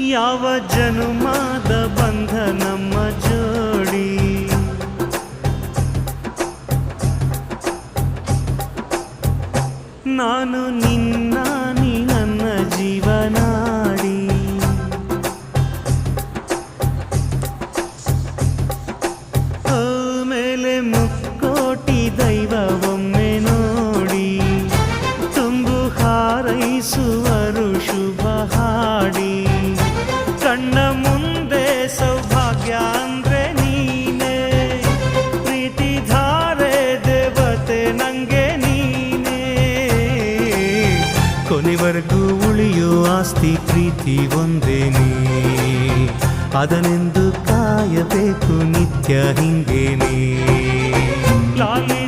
ಯಾವ ಜನುಮಾದ ಬಂಧ ನಮ್ಮ ಜೋಡಿ. ನಾನು ನಿನ್ನ ನೀ ನನ್ನ ಜೀವನಾಡಿ. ಮೇಲೆ ಮುಕ್ಕೋಟಿ ದೈವ ಒಮ್ಮೆ ನೋಡಿ, ತುಂಬು ಹಾರೈಸುವರು ಶುಭ ಹಾಡಿ. ಕಣ್ಣ ಮುಂದೆ ಸೌಭಾಗ್ಯ ಅಂದ್ರೆ ನೀನೇ, ಪ್ರೀತಿ ಧಾರೆ ದೇವತೆ ನಂಗೆ ನೀನೇ. ಕೊನೆವರೆಗೂ ಉಳಿಯೋ ಆಸ್ತಿ ಪ್ರೀತಿ ಒಂದೇನೇ, ಅದನೆಂದು ಕಾಯಬೇಕು ನಿತ್ಯ ಹಿಂಗೇನೆ. ಲಾಲಿ